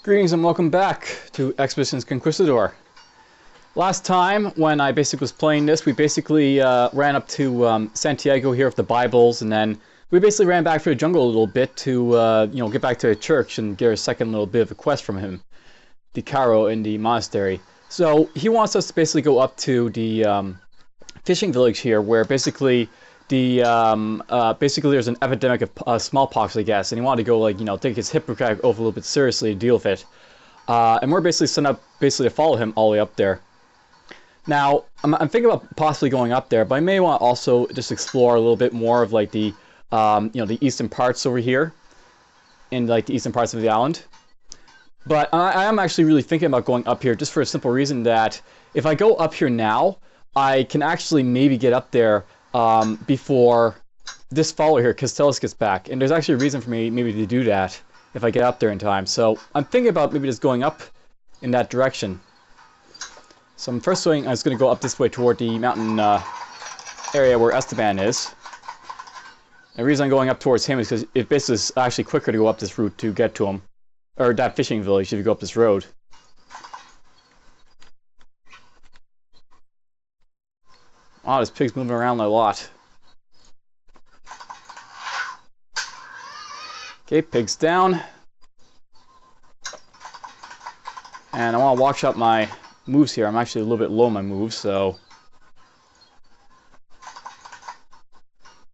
Greetings and welcome back to Expeditions Conquistador. Last time, when I basically was playing this, we basically ran up to Santiago here with the Bibles, and then we basically ran back through the jungle a little bit to, get back to the church and get a second little bit of a quest from him, the Caro in the monastery. So he wants us to basically go up to the fishing village here, where basically the basically there's an epidemic of smallpox, I guess, and he wanted to go take his Hippocratic oath a little bit seriously to deal with it. And we're basically sent up to follow him all the way up there. Now I'm thinking about possibly going up there, but I may want to also just explore a little bit more of like the the eastern parts over here, in like the eastern parts of the island. But I am actually really thinking about going up here just for a simple reason that if I go up here now, I can actually maybe get up there before this follower here, Castellus, gets back. And there's actually a reason for me maybe to do that if I get up there in time. So I'm thinking about maybe just going up in that direction. So I'm first going, I was going to go up this way toward the mountain area where Esteban is. And the reason I'm going up towards him is because it basically is actually quicker to go up this route to get to him. Or that fishing village if you go up this road. Oh, this pig's moving around a lot. Okay, pig's down. And I want to watch out my moves here. I'm actually a little bit low on my moves, so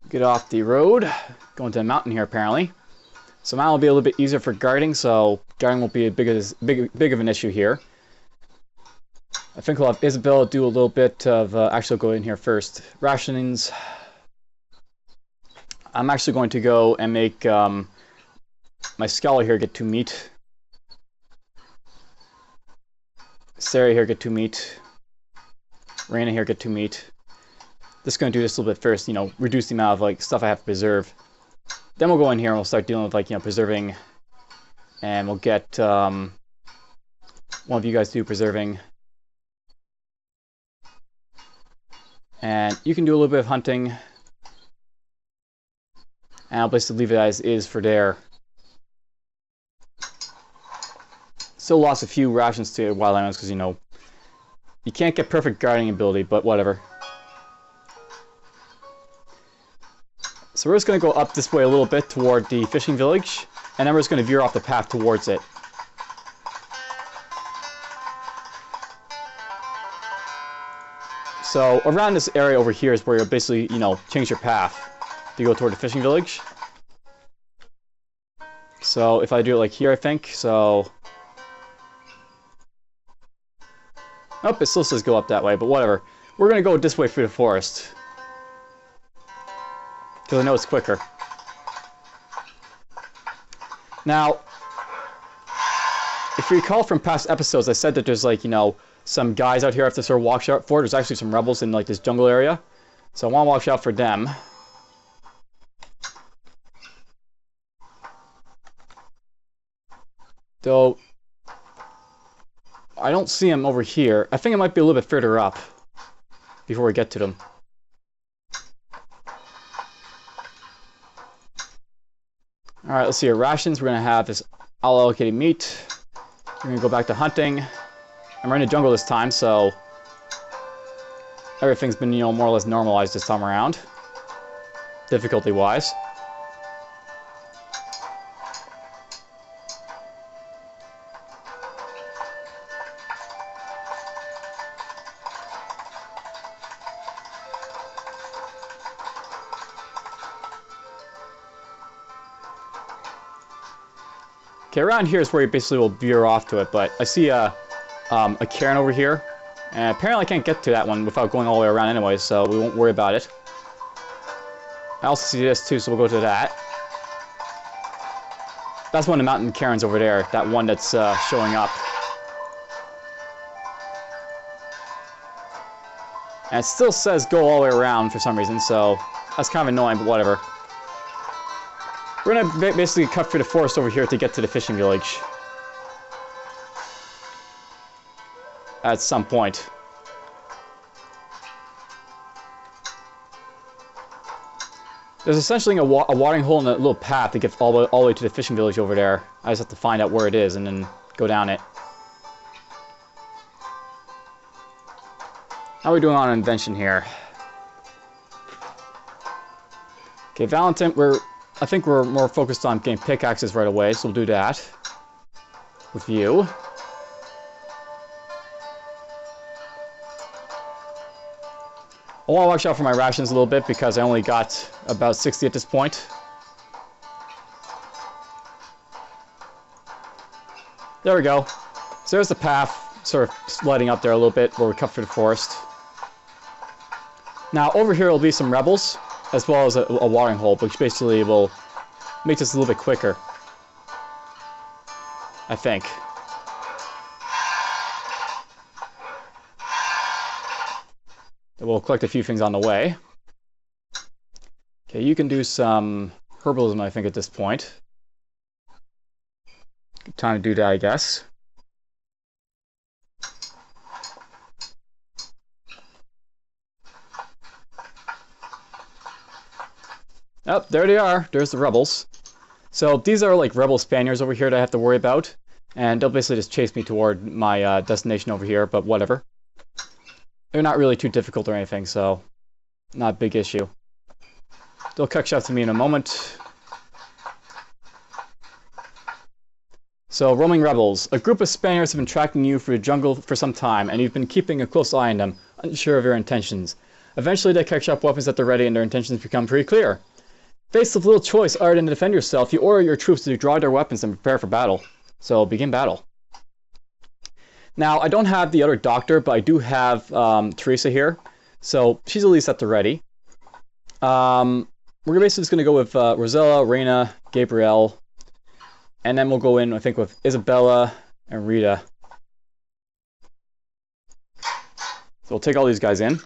get off the road. Going to the mountain here, apparently. So now it'll be a little bit easier for guarding, so guarding won't be a big of an issue here. I think we'll have Isabel do a little bit of, actually I'll go in here first. Rationings. I'm actually going to go and make my scholar here get 2 meat. Sarah here get 2 meat. Raina here get 2 meat. Just going to do this a little bit first, reduce the amount of like stuff I have to preserve. Then we'll go in here and we'll start dealing with preserving, and we'll get one of you guys to do preserving. And you can do a little bit of hunting. And I'll basically leave it as is for there. Still lost a few rations to wild animals because, you can't get perfect guarding ability, but whatever. So we're just going to go up this way a little bit toward the fishing village, and then we're just going to veer off the path towards it. So around this area over here is where you'll basically, change your path to go toward the fishing village. So if I do it like here, I think, so... Nope, it still says go up that way, but whatever. We're going to go this way through the forest. Because I know it's quicker. Now, if you recall from past episodes, I said that there's some guys out here I have to sort of watch out for. There's actually some rebels in this jungle area. So I want to watch out for them. Though, I don't see them over here. I think it might be a little bit further up before we get to them. Alright, let's see here. Rations, we're going to have this all-allocated meat. We're going to go back to hunting. And we're in the jungle this time, so everything's been, more or less normalized this time around, difficulty-wise. Okay, around here is where you basically will veer off to it, but I see a cairn over here, and apparently I can't get to that one without going all the way around anyway, so we won't worry about it. I also see this too, so we'll go to that. That's one of the mountain cairns over there, that one that's showing up. And it still says go all the way around for some reason, so that's kind of annoying, but whatever. We're going to basically cut through the forest over here to get to the fishing village. At some point. There's essentially a watering hole and a little path that gets all the way to the fishing village over there. I just have to find out where it is and then go down it. How are we doing on invention here? Okay, Valentin, I think we're more focused on getting pickaxes right away, so we'll do that. With you. I want to watch out for my rations a little bit because I only got about 60 at this point. There we go. So there's the path, sort of lighting up there a little bit where we cut through the forest. Now over here will be some rebels, as well as a watering hole, which basically will make this a little bit quicker. I think. We'll collect a few things on the way. Okay, you can do some herbalism, I think, at this point. Good time to do that, I guess. Oh, there they are. There's the rebels. So these are like rebel Spaniards over here that I have to worry about. And they'll basically just chase me toward my destination over here, but whatever. They're not really too difficult or anything, so not a big issue. They'll catch up to me in a moment. So, roaming rebels. A group of Spaniards have been tracking you through the jungle for some time, and you've been keeping a close eye on them, unsure of your intentions. Eventually they catch up weapons at the ready and their intentions become pretty clear. Faced with little choice other than to defend yourself, you order your troops to draw their weapons and prepare for battle. So, begin battle. Now, I don't have the other doctor, but I do have Teresa here. So, she's at least at the ready. We're basically just going to go with Rosella, Reina, Gabrielle. And then we'll go in, I think, with Isabella and Rita. So we'll take all these guys in.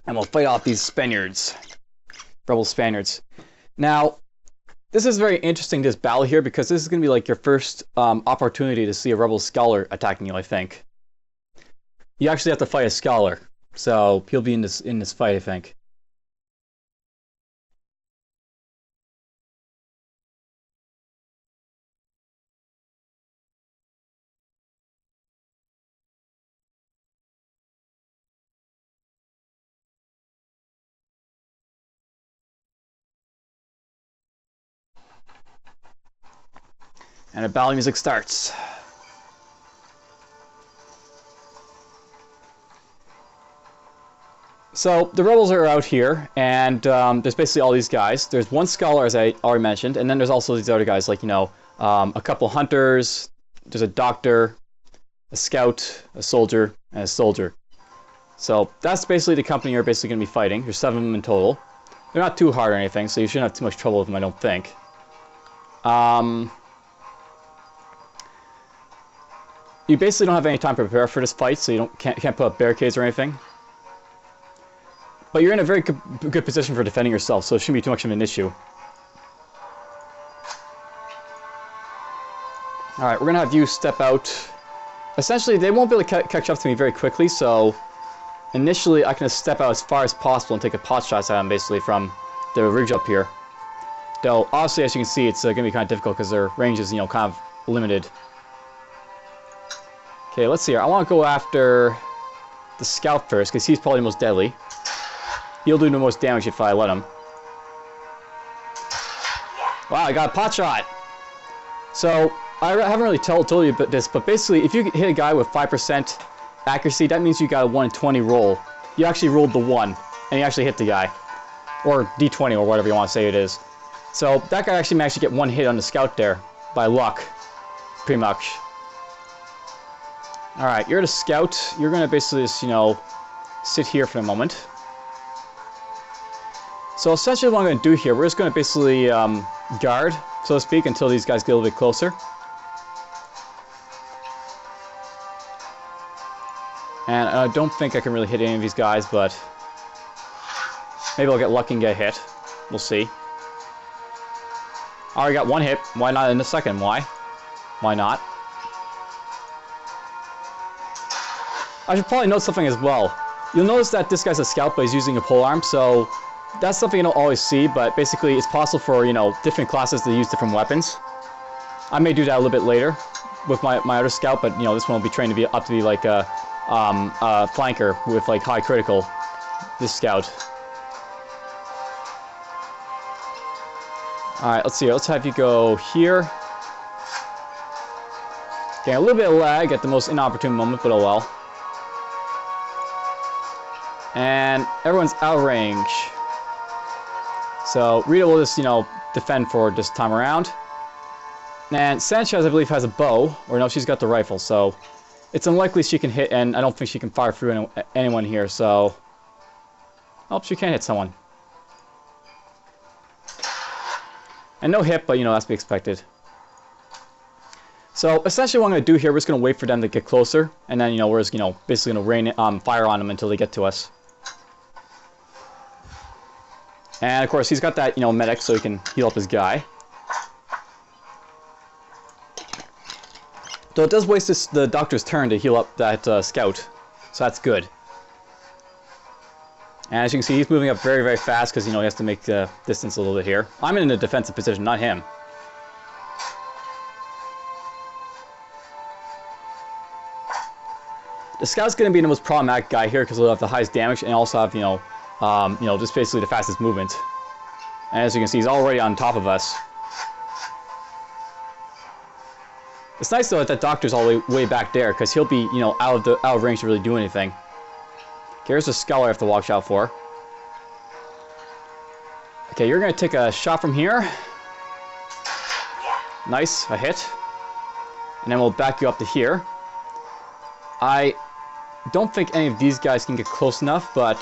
And we'll fight off these Spaniards. Rebel Spaniards. Now, this is very interesting, this battle here, because this is going to be like your first opportunity to see a rebel scholar attacking you, I think. You actually have to fight a scholar, so he'll be in this fight, I think. And the battle music starts. So the rebels are out here, and there's basically all these guys. There's one scholar, as I already mentioned, and then there's also these other guys, like, you know, a couple hunters. There's a doctor, a scout, a soldier, and a soldier. So that's basically the company you're basically going to be fighting. There's 7 of them in total. They're not too hard or anything, so you shouldn't have too much trouble with them, I don't think. You basically don't have any time to prepare for this fight, so you can't put up barricades or anything. But you're in a very good position for defending yourself, so it shouldn't be too much of an issue. Alright, we're going to have you step out. Essentially, they won't be able to catch up to me very quickly, so initially I can just step out as far as possible and take a pot shot at them, basically, from the ridge up here. Though, obviously, as you can see, it's going to be kind of difficult because their range is, you know, kind of limited. Okay, let's see here. I want to go after the scout first, because he's probably the most deadly. He'll do the most damage if I let him. Wow, I got a pot shot! So, I haven't really told you about this, but basically, if you hit a guy with 5% accuracy, that means you got a 1 in 20 roll. You actually rolled the 1, and you actually hit the guy. Or D20, or whatever you want to say it is. So, that guy actually managed to get 1 hit on the scout there, by luck. Pretty much. Alright, you're the scout. You're going to basically just, you know, sit here for a moment. So essentially what I'm going to do here, we're just going to basically guard, so to speak, until these guys get a little bit closer. And I don't think I can really hit any of these guys, but maybe I'll get lucky and get hit. We'll see. I already got 1 hit. Why not in the second? Why? Why not? I should probably note something as well. You'll notice that this guy's a scout, but he's using a polearm, so That's something you don't always see, but basically it's possible for, you know, different classes to use different weapons. I may do that a little bit later with my other scout, but, you know, this one will be trained to be up to be like a flanker with like high critical, this scout. Alright, let's see, let's have you go here. Getting a little bit of lag at the most inopportune moment, but oh well. And everyone's out of range. So Rita will just, you know, defend for this time around. And Sanchez, I believe, has a bow. Or no, she's got the rifle, so it's unlikely she can hit, and I don't think she can fire through anyone here, so... Oh, she can hit someone. And no hit, but, you know, that's to be expected. So, essentially what I'm going to do here, we're just going to wait for them to get closer, and then, you know, we're just, you know, basically going to rain fire on them until they get to us. And, of course, he's got that, you know, medic, so he can heal up his guy. So it does waste the doctor's turn to heal up that scout, so that's good. And as you can see, he's moving up very, very fast because, you know, he has to make the distance a little bit here. I'm in a defensive position, not him. The scout's going to be the most problematic guy here because he'll have the highest damage and also have, you know, just basically the fastest movement. And as you can see, he's already on top of us. It's nice though that that doctor's all the way back there because he'll be, you know, out of range to really do anything. Okay, here's a skull I have to watch out for. Okay, you're going to take a shot from here. Nice, a hit. And then we'll back you up to here. I don't think any of these guys can get close enough, but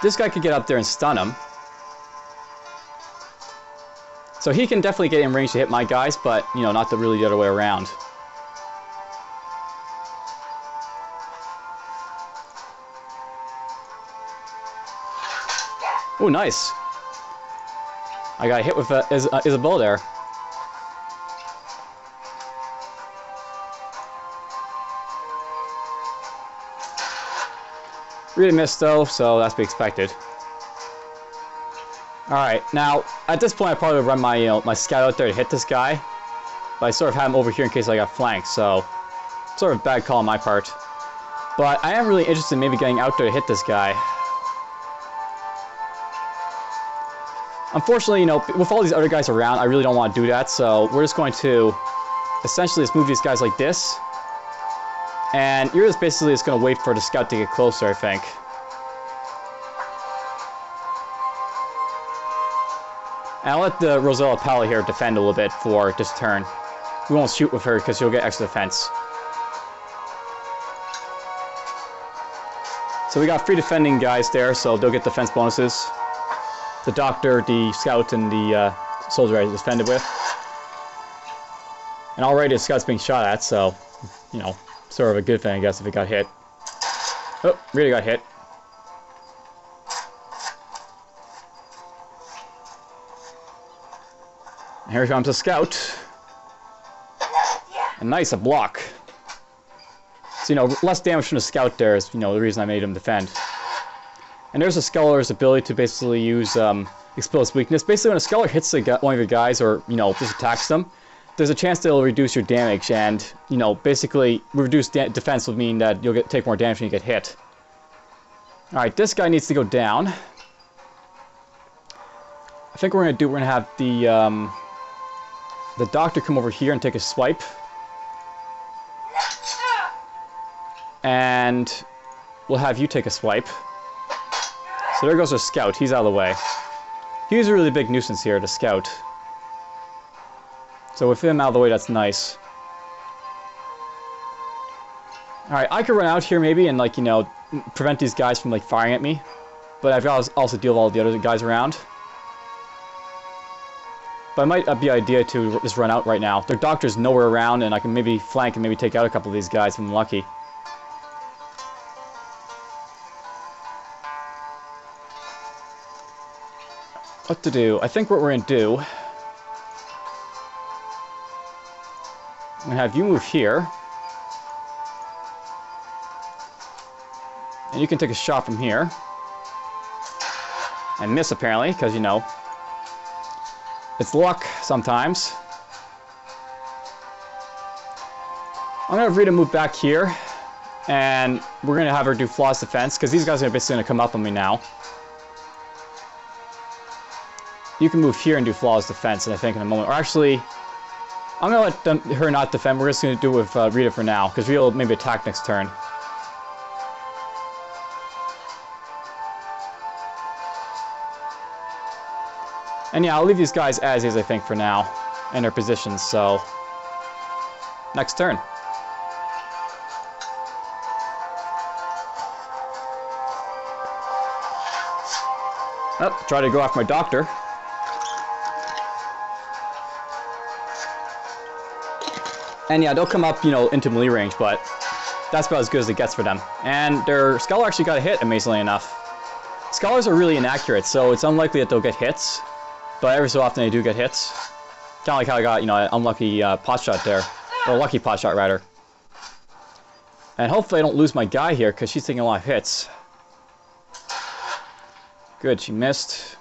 this guy could get up there and stun him. So he can definitely get in range to hit my guys, but, you know, not really the other way around. Oh, nice. I got hit with Isabel there. Really missed though, so that's to be expected. Alright, now, at this point I probably would run my, you know, my scout out there to hit this guy. But I sort of have him over here in case I got flanked, so... Sort of a bad call on my part. But I am really interested in maybe getting out there to hit this guy. Unfortunately, you know, with all these other guys around, I really don't want to do that, so we're just going to essentially just move these guys like this. And you're just basically just going to wait for the scout to get closer, I think. And I'll let the Rosella Pala here defend a little bit for this turn. We won't shoot with her because she'll get extra defense. So we got 3 defending guys there, so they'll get defense bonuses. The doctor, the scout, and the soldier I defended with. And already the scout's being shot at, so, you know, sort of a good thing, I guess, if it got hit. Oh, really got hit. And here comes a scout. And nice, a block. So, you know, less damage from the scout there is, you know, the reason I made him defend. And there's a Sculler's ability to basically use explosive weakness. Basically, when a Sculler hits one of your guys or, you know, just attacks them, there's a chance that it'll reduce your damage. And, you know, basically, reduced defense would mean that you'll take more damage when you get hit. Alright, this guy needs to go down. I think what we're going to do, we're going to have the doctor come over here and take a swipe. And we'll have you take a swipe. So there goes our scout. He's out of the way. He's a really big nuisance here, the scout. So with him out of the way, that's nice. Alright, I could run out here maybe and, like, you know, prevent these guys from, like, firing at me. But I've got to also deal with all the other guys around. But it might be an idea to just run out right now. Their doctor's nowhere around, and I can maybe flank and maybe take out a couple of these guys if I'm lucky. What to do? I think what we're going to do... I'm going to have you move here. And you can take a shot from here. And miss, apparently, because, you know, it's luck sometimes. I'm going to have Rita move back here. And we're going to have her do flawless defense, because these guys are basically going to come up on me now. You can move here and do flawless defense, and I think in a moment. Or actually, I'm going to let her not defend. We're just going to do it with Rita for now, because Rita will maybe attack next turn. And yeah, I'll leave these guys as is, I think, for now, in their positions, so... Next turn. Oh, try to go after my doctor. And yeah, they'll come up, you know, into melee range, but that's about as good as it gets for them. And their Scholar actually got a hit, amazingly enough. Scholars are really inaccurate, so it's unlikely that they'll get hits. But every so often they do get hits. Kind of like how I got, you know, an unlucky pot shot there. Or a lucky pot shot, rather. And hopefully I don't lose my guy here, because she's taking a lot of hits. Good, she missed.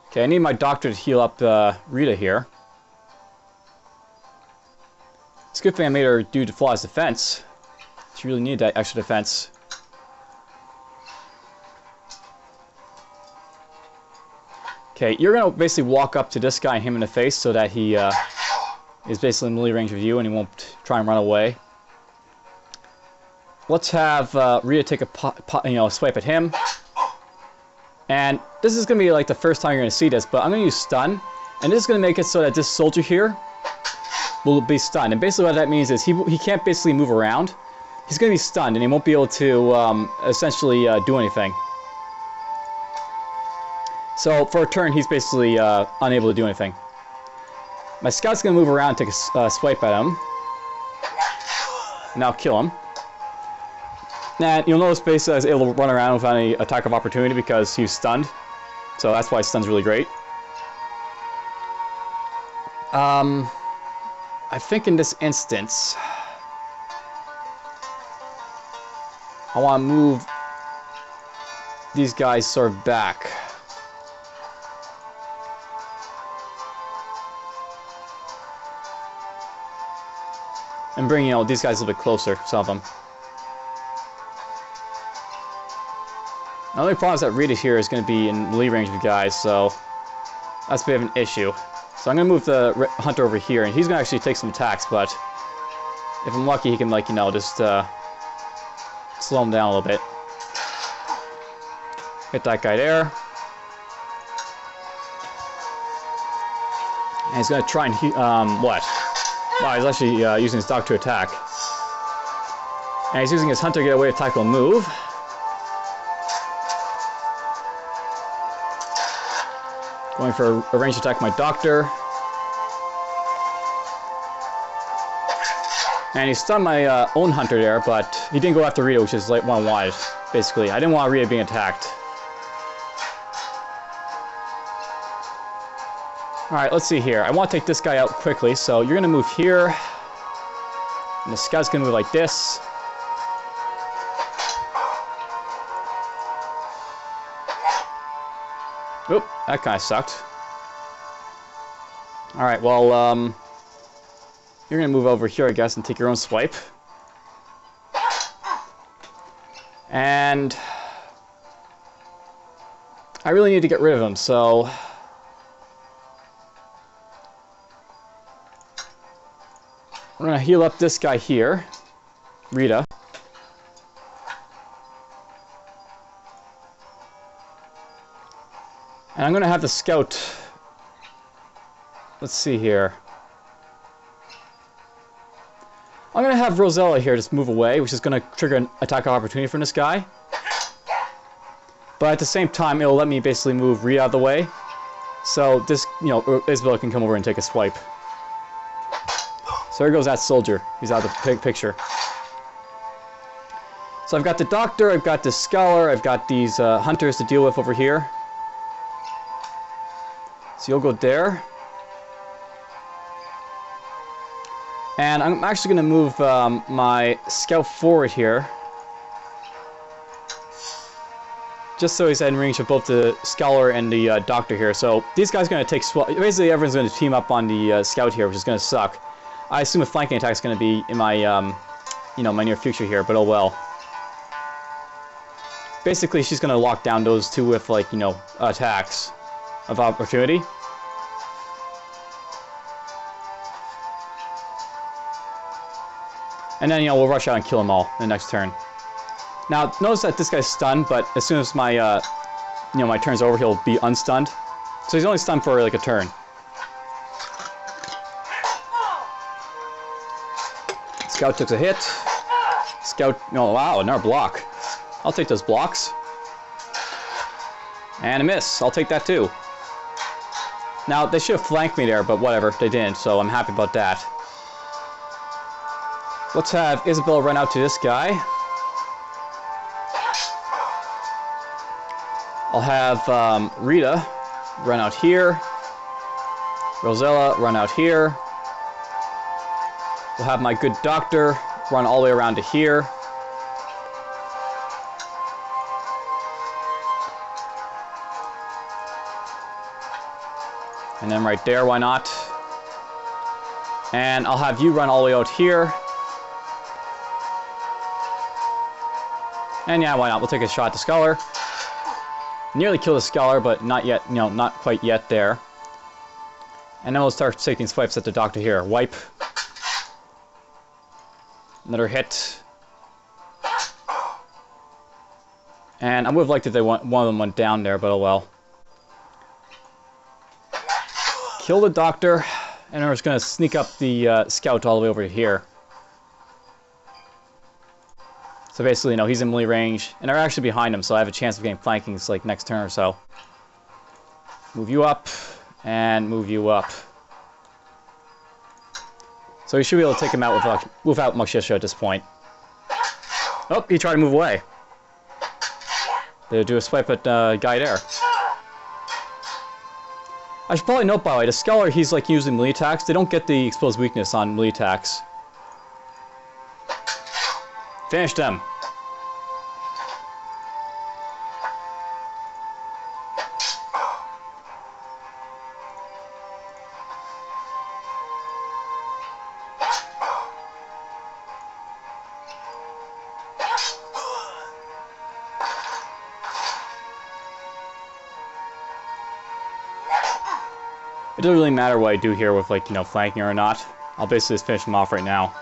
Okay, I need my doctor to heal up Rita here. It's a good thing I made her do flawless defense. She really needed that extra defense. Okay, you're going to basically walk up to this guy and him in the face so that he is basically in melee range of you and he won't try and run away. Let's have Rita take a swipe at him. And this is going to be like the first time you're going to see this, but I'm going to use stun. And this is going to make it so that this soldier here will be stunned. And basically what that means is he can't basically move around. He's going to be stunned and he won't be able to essentially do anything. So for a turn, he's basically unable to do anything. My scout's going to move around and take a swipe at him. Now kill him. And you'll notice basically I was able to run around without any attack of opportunity because he was stunned. So that's why stun's really great. I think in this instance, I want to move these guys sort of back. And bring, you know, these guys a little bit closer, some of them. The only problem is that Rita here is going to be in melee range of you guys, so that's a bit of an issue. So I'm going to move the hunter over here, and he's going to actually take some attacks, but if I'm lucky, he can, like, you know, just slow him down a little bit. Hit that guy there. And he's going to try and, what? Wow, he's actually using his dog to attack. And he's using his hunter to get away with tactical move. Going for a ranged attack my doctor. And he stunned my own hunter there, but he didn't go after Rita, which is like what I wanted, basically. I didn't want Rita being attacked. Alright, let's see here. I want to take this guy out quickly, so you're going to move here. And the scout's going to move like this. Oop, that kind of sucked. Alright, well, you're going to move over here, I guess, and take your own swipe. And I really need to get rid of him, so we're going to heal up this guy here, Rita. And I'm going to have the scout, let's see here. I'm going to have Rosella here just move away, which is going to trigger an attack of opportunity from this guy. But at the same time, it'll let me basically move Rita out of the way. So this, you know, Isabella can come over and take a swipe. So there goes that soldier. He's out of the picture. So I've got the doctor, I've got the scholar, I've got these hunters to deal with over here. So you'll go there. And I'm actually going to move my scout forward here. just so he's in range of both the Scholar and the Doctor here. So these guys are going to take... Basically, everyone's going to team up on the Scout here, which is going to suck. I assume a flanking attack is going to be in my, you know, my near future here, but oh well. Basically, she's going to lock down those two with, like, you know, attacks of opportunity. And then, you know, we'll rush out and kill them all in the next turn. Now, notice that this guy's stunned, but as soon as my, you know, my turn's over, he'll be unstunned. So he's only stunned for, like, a turn. Scout took a hit. Scout, oh wow, another block. I'll take those blocks. And a miss, I'll take that too. Now, they should have flanked me there, but whatever, they didn't, so I'm happy about that. Let's have Isabel run out to this guy. I'll have Rita run out here. Rosella run out here. We'll have my good doctor run all the way around to here. And then right there, why not? And I'll have you run all the way out here. And yeah, why not? We'll take a shot at the Scholar. Nearly kill the Scholar, but not yet, you know, not quite yet there. And then we'll start taking swipes at the Doctor here. Wipe. Another hit. And I would have liked if one of them went down there, but oh well. Kill the Doctor, and we're just going to sneak up the Scout all the way over to here. So basically, you know, he's in melee range, and they're actually behind him, so I have a chance of getting flankings like next turn or so. Move you up, and move you up. So we should be able to take him out without much issue at this point. Oh, he tried to move away. They do a swipe at guy there. I should probably note, by the way, the Scholar, he's like using melee attacks. They don't get the exposed weakness on melee attacks. Finish them. It doesn't really matter what I do here with, like, you know, flanking or not. I'll basically just finish them off right now.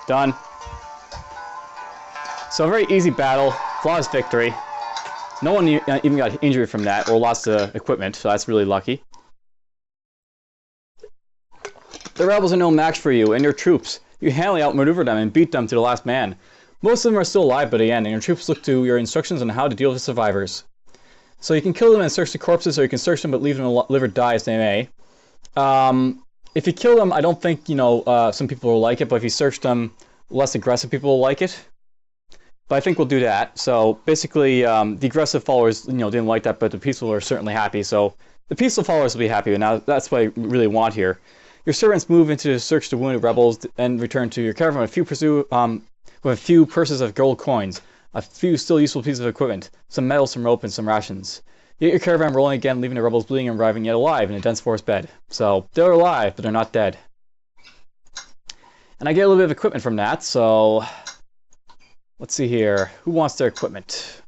Done. So a very easy battle, flawless victory. No one even got injured from that, or lost equipment, so that's really lucky. The rebels are no match for you and your troops. You handily outmaneuver them and beat them to the last man. Most of them are still alive by the end, and your troops look to your instructions on how to deal with the survivors. So you can kill them and search the corpses, or you can search them but leave them live or die as they may. If you kill them, I don't think, you know, some people will like it, but if you search them, less aggressive people will like it. But I think we'll do that. So basically, the aggressive followers, you know, didn't like that, but the peaceful are certainly happy. So the peaceful followers will be happy, and now that's what I really want here. Your servants move into to search the wounded rebels and return to your caravan with a few purses of gold coins, a few still useful pieces of equipment, some metal, some rope, and some rations. You get your caravan rolling again, leaving the rebels bleeding and arriving yet alive in a dense forest bed. So they're alive, but they're not dead. And I get a little bit of equipment from that, so let's see here. Who wants their equipment?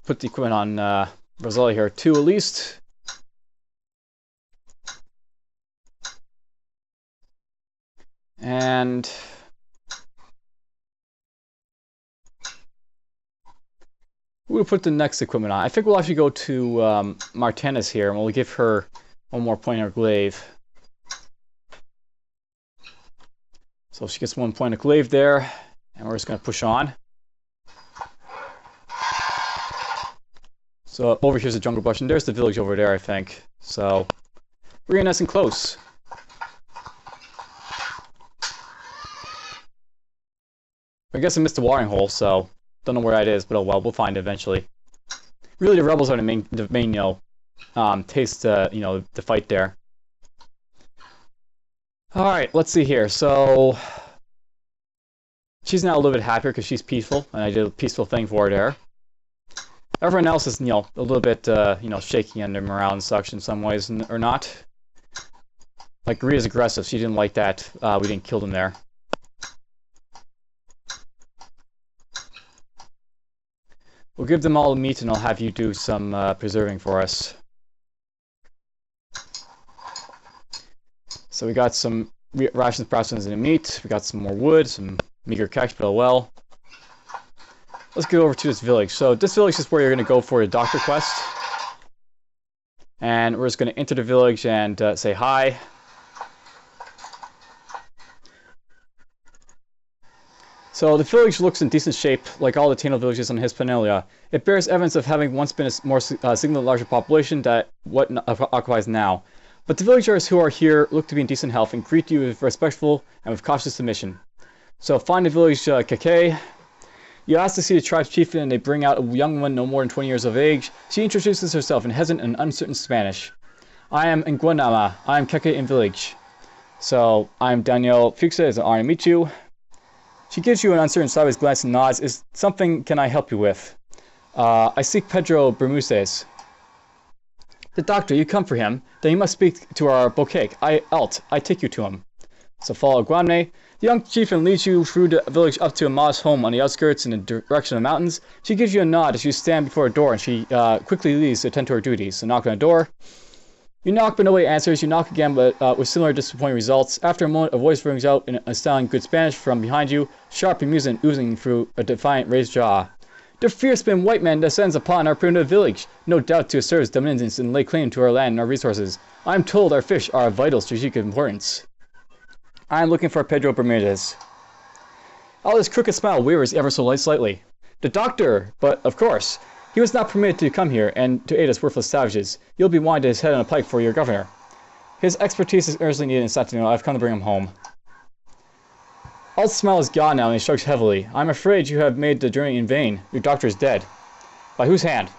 Put the equipment on Rosella here, 2 at least. And we'll put the next equipment on. I think we'll actually go to Martinez here, and we'll give her one more point in her glaive. So she gets 1 point of glaive there, and we're just going to push on. So over here's the jungle brush, and there's the village over there, I think. So we're getting nice and close. I guess I missed the watering hole, so don't know where that is, but oh well, we'll find it eventually. Really, the rebels are the main you know, you know, the fight there. All right, let's see here. So She's now a little bit happier because she's peaceful, and I did a peaceful thing for her there. Everyone else is, a little bit, shaky under morale and such in some ways, or not. Like, Rita's aggressive. She didn't like that. We didn't kill them there. We'll give them all the meat, and I'll have you do some preserving for us. So we got some rations, processed into meat. We got some more wood, some meager catch, but oh well. Let's go over to this village. So this village is where you're going to go for a doctor quest. And we're just going to enter the village and say hi. So the village looks in decent shape, like all the Taino villages on Hispaniola. It bears evidence of having once been a more significantly larger population than what occupies now. But the villagers who are here look to be in decent health and greet you with respectful and with cautious submission. So find the village Keke. You ask to see the tribe's chieftain, and they bring out a young woman no more than 20 years of age. She introduces herself in hesitant and uncertain Spanish. I am Nguanama. I am Keke in village. So I'm Danielle Fuchs, as I meet you. She gives you an uncertain sideways glance and nods. Is something can I help you with? I seek Pedro Bermudez. The doctor, you come for him. Then you must speak to our bokek. I take you to him. So follow Guamne. The young chieftain leads you through the village up to a modest home on the outskirts in the direction of the mountains. She gives you a nod as you stand before a door, and she quickly leaves to attend to her duties. So knock on the door. You knock, but nobody answers. You knock again, but with similar disappointing results. After a moment, a voice rings out in a styling good Spanish from behind you, sharp amusement oozing through a defiant raised jaw. The fierce-skinned white man descends upon our primitive village, no doubt to assert his dominance and lay claim to our land and our resources. I am told our fish are of vital strategic importance. I am looking for Pedro Bermudez. All his crooked smile wavers ever so slightly. The doctor, but of course. He was not permitted to come here and to aid us worthless savages. You'll be wanted his head on a pike for your governor. His expertise is urgently needed in Santiago. I've come to bring him home. Alt's smile is gone now, and he shrugs heavily. I'm afraid you have made the journey in vain. Your doctor is dead. By whose hand?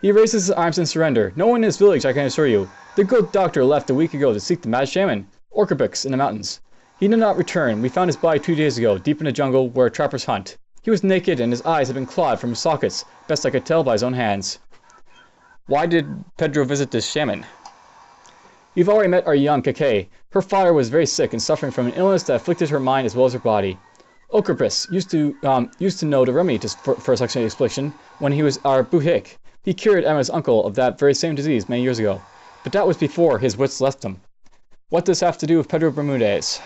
He raises his arms in surrender. No one in this village, I can assure you. The good doctor left a week ago to seek the Mad Shaman, Orcabix, in the mountains. He did not return. We found his body 2 days ago, deep in the jungle where trappers hunt. He was naked, and his eyes had been clawed from his sockets, best I could tell by his own hands. Why did Pedro visit this shaman? You've already met our young Keke. Her father was very sick and suffering from an illness that afflicted her mind as well as her body. Okrapis used to know the remedy for such an affliction when he was our buhik. He cured Emma's uncle of that very same disease many years ago, but that was before his wits left him. What does this have to do with Pedro Bermudez?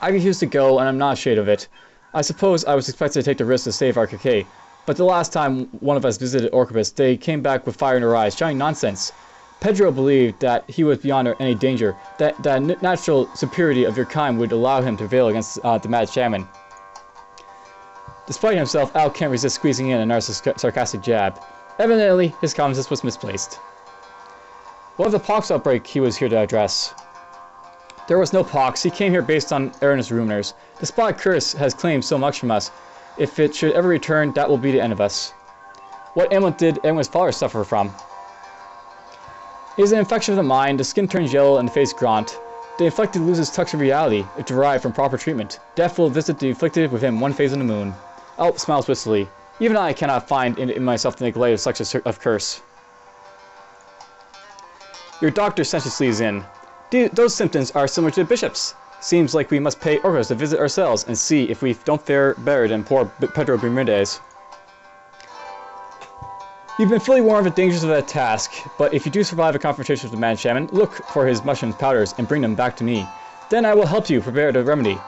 I refused to go, and I'm not ashamed of it. I suppose I was expected to take the risk to save our Keke, but the last time one of us visited Orcabis, they came back with fire in their eyes, shouting nonsense. Pedro believed that he was beyond any danger, that the natural superiority of your kind would allow him to prevail against the Mad Shaman. Despite himself, Al can't resist squeezing in a sarcastic jab. Evidently, his confidence was misplaced. What of the pox outbreak he was here to address? There was no pox. He came here based on erroneous rumors. The spot curse has claimed so much from us. If it should ever return, that will be the end of us. What ailment did Emma's father suffer from? It is an infection of the mind. The skin turns yellow and the face gaunt. The inflicted loses touch of reality, if derived from proper treatment. Death will visit the afflicted within one phase of the moon. Alp smiles wistfully. Even I cannot find in myself to make light of such a curse. Your doctor sensuously is in. Those symptoms are similar to the bishop's. Seems like we must pay Orcas a visit ourselves and see if we don't fare better than poor Pedro Bermudez. You've been fully warned of the dangers of that task, but if you do survive a confrontation with the Mad Shaman, look for his mushroom powders and bring them back to me. Then I will help you prepare the remedy.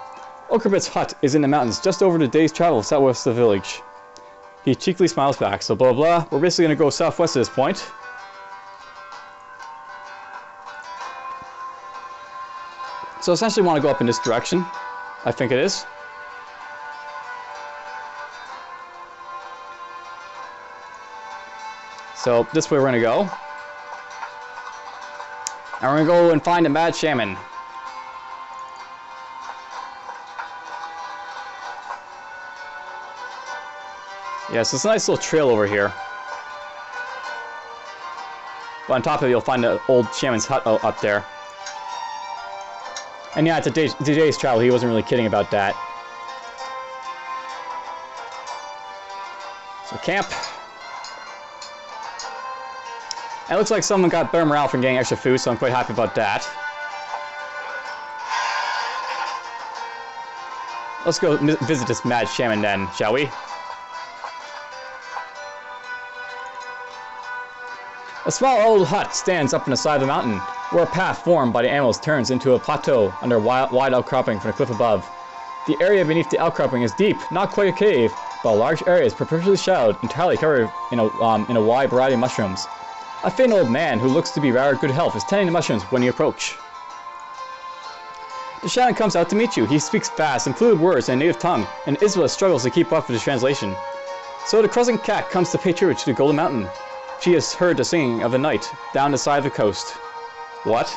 Orcabit's hut is in the mountains just over the day's travel southwest of the village. He cheekily smiles back, so blah blah, we're basically going to go southwest at this point. So essentially we want to go up in this direction. I think it is. So this way we're going to go. And we're going to go and find a Mad Shaman. Yeah, so it's a nice little trail over here. But on top of it, you'll find the old shaman's hut up there. And yeah, today's travel, he wasn't really kidding about that. So camp. And it looks like someone got better morale from getting extra food, so I'm quite happy about that. Let's go visit this Mad Shaman then, shall we? A small old hut stands up on the side of the mountain, where a path formed by the animals turns into a plateau under a wide outcropping from the cliff above. The area beneath the outcropping is deep, not quite a cave, but a large area is perfectly shadowed, entirely covered in a wide variety of mushrooms. A thin old man who looks to be rather good health is tending the mushrooms when you approach. The shaman comes out to meet you. He speaks fast and fluid words in a native tongue, and Isabella struggles to keep up with his translation. So the crescent cat comes to pay tribute to the Golden Mountain. She has heard the singing of the night down the side of the coast. What?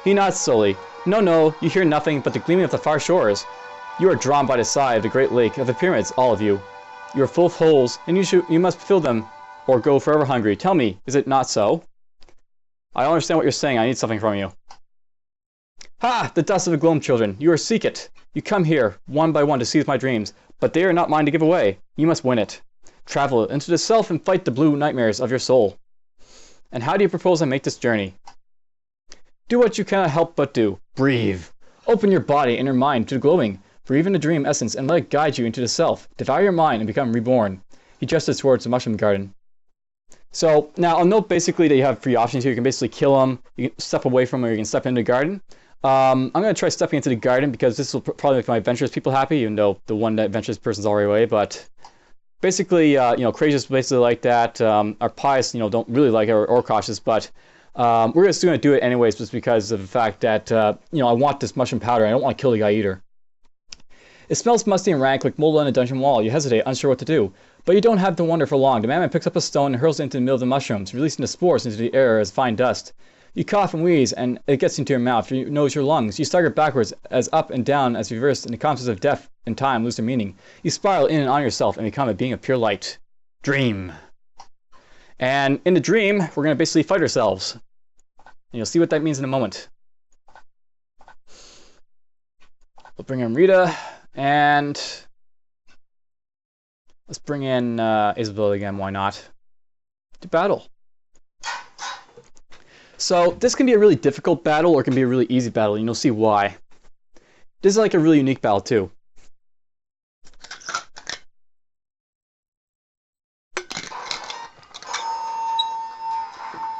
He nods slowly. No, you hear nothing but the gleaming of the far shores. You are drawn by the side of the great lake of the pyramids, all of you. You are full of holes, and you must fill them, or go forever hungry. Tell me, is it not so? I don't understand what you're saying. I need something from you. Ha! The dust of the Gloam children. You are seek it. You come here, one by one, to seize my dreams, but they are not mine to give away. You must win it. Travel into the self and fight the blue nightmares of your soul. And how do you propose I make this journey? Do what you cannot help but do. Breathe. Open your body and your mind to the glowing. Breathe in the dream essence and let it guide you into the self. Devour your mind and become reborn. He gestured towards the mushroom garden. So, now I'll note basically that you have three options here. You can basically kill them, you can step away from them, or you can step into the garden. I'm going to try stepping into the garden because this will probably make my adventurous people happy, even though the one adventurous person's already away, but basically, crazies basically like that. Our pious, don't really like it, or cautious, but we're just going to do it anyways just because of the fact that, I want this mushroom powder. I don't want to kill the guy either. It smells musty and rank like mold on a dungeon wall. You hesitate, unsure what to do. But you don't have to wonder for long. The madman picks up a stone and hurls it into the middle of the mushrooms, releasing the spores into the air as fine dust. You cough and wheeze, and it gets into your mouth, your nose, your lungs. You stagger backwards as up and down as reversed, and the concepts of death and time lose their meaning. You spiral in and on yourself and become a being of pure light. Dream. And in the dream, we're going to basically fight ourselves. And you'll see what that means in a moment. We'll bring in Rita, and let's bring in Isabella again, why not? To battle. So this can be a really difficult battle, or it can be a really easy battle, and you'll see why. This is like a really unique battle too.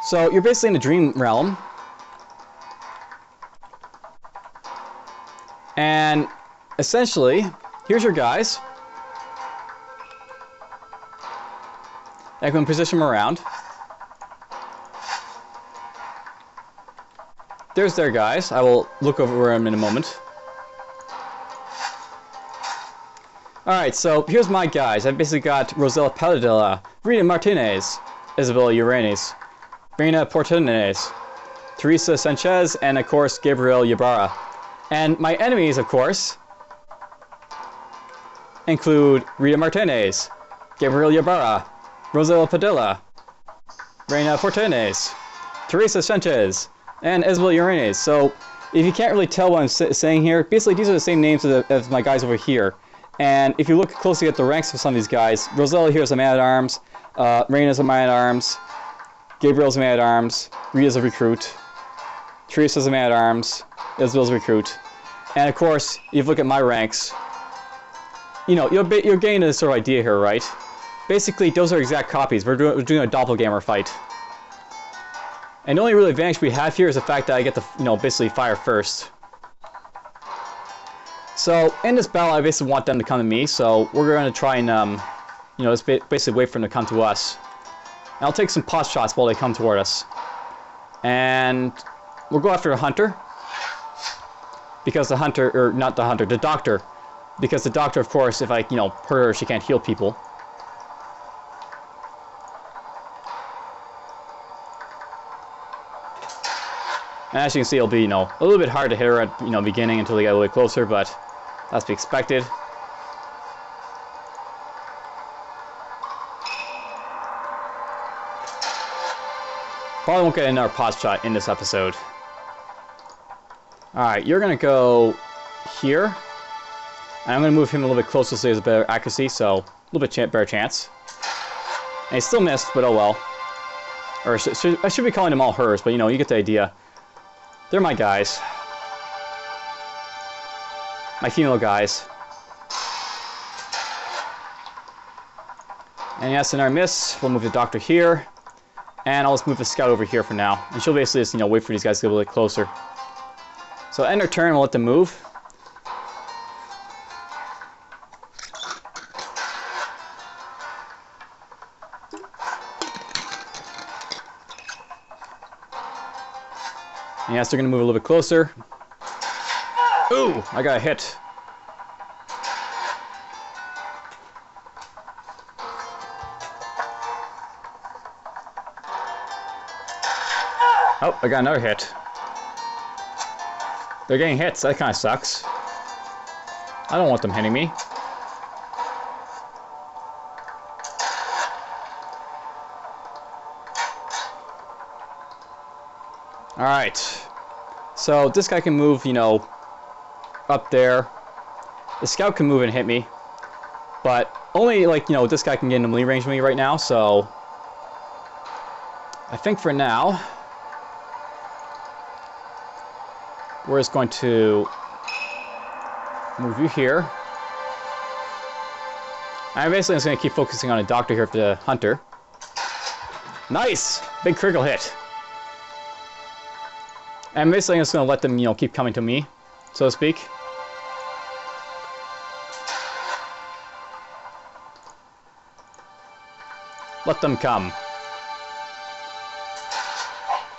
So you're basically in the dream realm, and essentially, here's your guys. I can position them around. There's their guys. I will look over them in a moment. Alright, so here's my guys. I've basically got Rosella Paladella, Rita Martinez, Isabella Uranes, Reina Portinez, Teresa Sanchez, and of course Gabriel Ybarra. And my enemies, of course, include Rita Martinez, Gabriel Ybarra, Rosella Padilla, Reina Portinez, Teresa Sanchez, and Isabella Uranes. So if you can't really tell what I'm saying here, basically these are the same names as my guys over here. And if you look closely at the ranks of some of these guys, Rosella here is a man-at-arms, Reina's a man-at-arms, Gabriel's a man-at-arms, Rita's a recruit, Teresa's a man-at-arms, Isabella's a recruit. And of course, if you look at my ranks, you're getting this sort of idea here, right? Basically, those are exact copies. We're doing a doppelganger fight. And the only real advantage we have here is the fact that I get to, basically fire first. So, in this battle, I basically want them to come to me, so we're going to try and, just basically wait for them to come to us. And I'll take some pot shots while they come toward us. And we'll go after a hunter. Because the hunter, or not the hunter, the doctor. Because the doctor, of course, if I, hurt her, she can't heal people. And as you can see, it'll be, a little bit hard to hit her at, beginning until they get a little bit closer, but that's to be expected. Probably won't get another pot shot in this episode. Alright, you're going to go here. And I'm going to move him a little bit closer so he has a better accuracy, so little bit better chance. And he still missed, but oh well. Or I should be calling them all hers, but you know, you get the idea. They're my guys. My female guys. And yes, in our miss, we'll move the doctor here. And I'll just move the scout over here for now. And she'll basically just, you know, wait for these guys to get a little bit closer. So end our turn, we'll let them move. And yes, they're going to move a little bit closer. Ooh, I got a hit. Oh, I got another hit. They're getting hits. That kind of sucks. I don't want them hitting me. Alright. So this guy can move, you know, up there. The scout can move and hit me. But only, like, you know, this guy can get in melee range with me right now, so I think for now we're just going to move you here. I'm basically just going to keep focusing on a doctor here for the hunter. Nice! Big critical hit. And basically I'm just going to let them, you know, keep coming to me, so to speak. Let them come.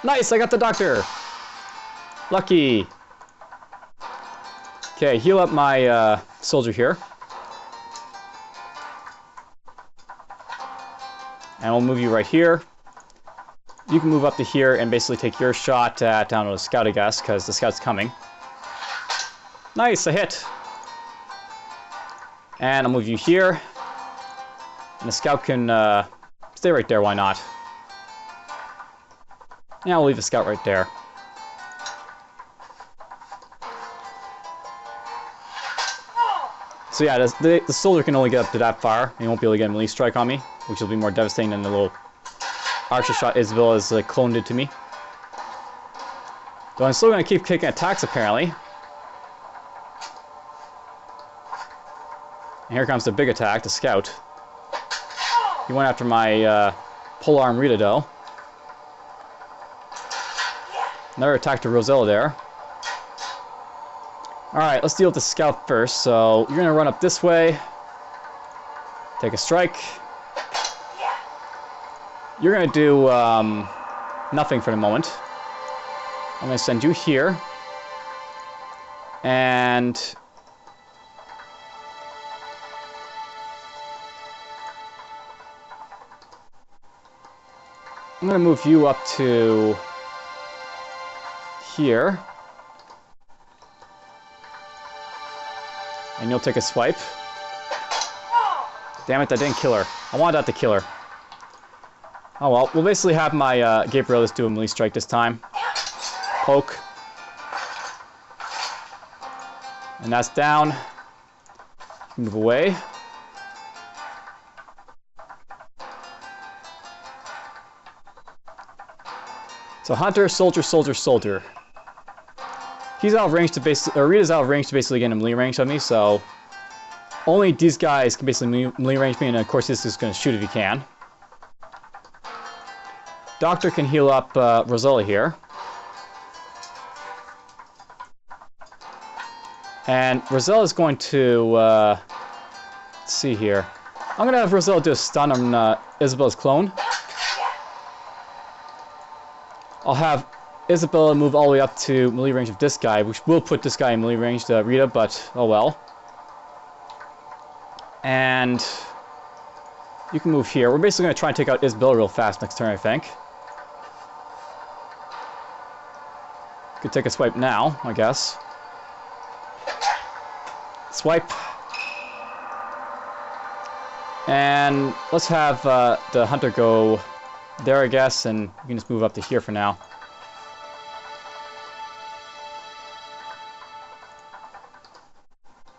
Nice! I got the doctor! Lucky! Okay, heal up my soldier here. And we'll move you right here. You can move up to here and basically take your shot at, I don't know, the scout, I guess, because the scout's coming. Nice, a hit! And I'll move you here. And the scout can stay right there, why not? Yeah, I'll leave the scout right there. So yeah, the soldier can only get up to that far. He won't be able to get a melee strike on me, which will be more devastating than the little archer shot Isabel has cloned it to me. Though I'm still going to keep kicking attacks, apparently. And here comes the big attack, the scout. He went after my polearm Rita, though. Another attack to Rosella there. Alright, let's deal with the scout first. So, you're going to run up this way. Take a strike. You're going to do nothing for the moment. I'm going to send you here. And I'm going to move you up to here. And you'll take a swipe. Damn it, that didn't kill her. I wanted that to kill her. Oh well, we'll basically have my Gabrielus do a melee strike this time. Poke. And that's down. Move away. So Hunter, Soldier, Soldier, Soldier. He's out of range to basically, or Rita's out of range to basically get a melee range on me, so only these guys can basically melee range me, and of course this is going to shoot if he can. Doctor can heal up Rosella here. And Rosella's going to, let's see here. I'm going to have Rosella do a stun on Isabella's clone. I'll have Isabella move all the way up to melee range of this guy, which will put this guy in melee range to Rita, but oh well. And you can move here. We're basically going to try and take out Isabella real fast next turn, I think. Could take a swipe now, I guess. Swipe. And let's have the hunter go there, I guess, and we can just move up to here for now.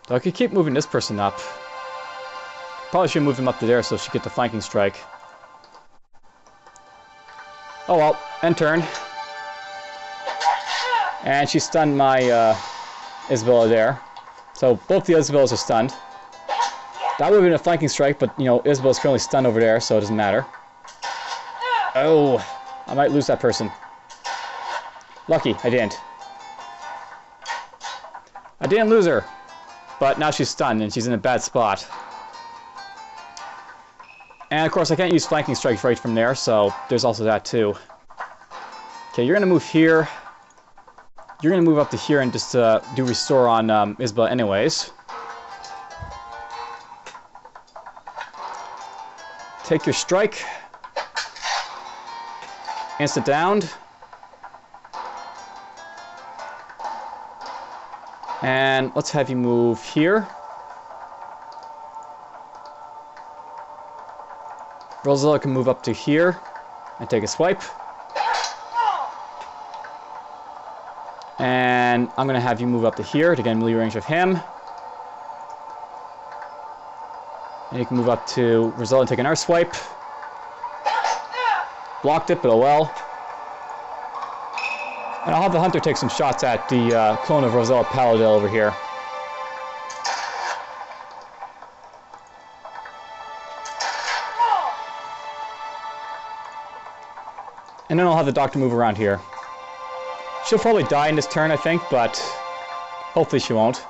So I could keep moving this person up. probably should move him up to there so she get the flanking strike. Oh well, end turn. And she stunned my Isabella there. So both the Isabellas are stunned. That would have been a flanking strike, but you know, Isabella's currently stunned over there, so it doesn't matter. Oh, I might lose that person. Lucky, I didn't. I didn't lose her, but now she's stunned and she's in a bad spot. And of course I can't use flanking strikes right from there, so there's also that too. Okay, you're gonna move here. You're gonna move up to here and just do restore on Isabella anyways. Take your strike. Instant downed. And let's have you move here. Rosella can move up to here and take a swipe. And I'm going to have you move up to here to get in melee range of him. And you can move up to Rosella and take another swipe. Blocked it, but oh well. And I'll have the Hunter take some shots at the clone of Rosella Paladin over here. And then I'll have the Doctor move around here. She'll probably die in this turn, I think, but hopefully she won't.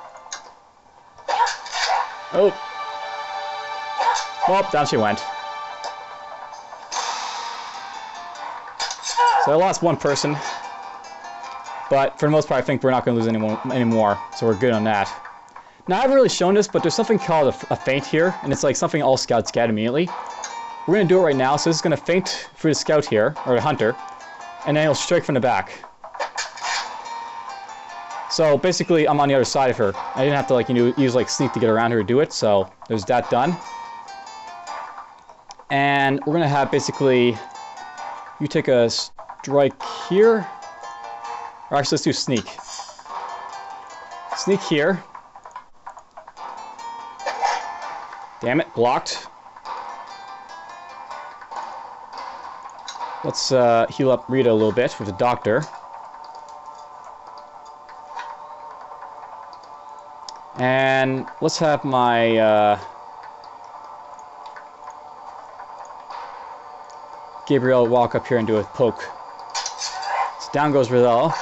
Oh. Well, down she went. So I lost one person. But for the most part, I think we're not going to lose anymore, so we're good on that. Now, I haven't really shown this, but there's something called a feint here, and it's like something all scouts get immediately. We're going to do it right now, so this is going to feint for the scout here, or the hunter, and then he'll strike from the back. So basically, I'm on the other side of her. I didn't have to like use like sneak to get around her to do it, so there's that done. And we're going to have basically, you take a strike here. Or actually, let's do sneak. Sneak here. Damn it, blocked. Let's heal up Rita a little bit with the Doctor. And let's have my Gabrielle walk up here and do a poke. So down goes Rosella.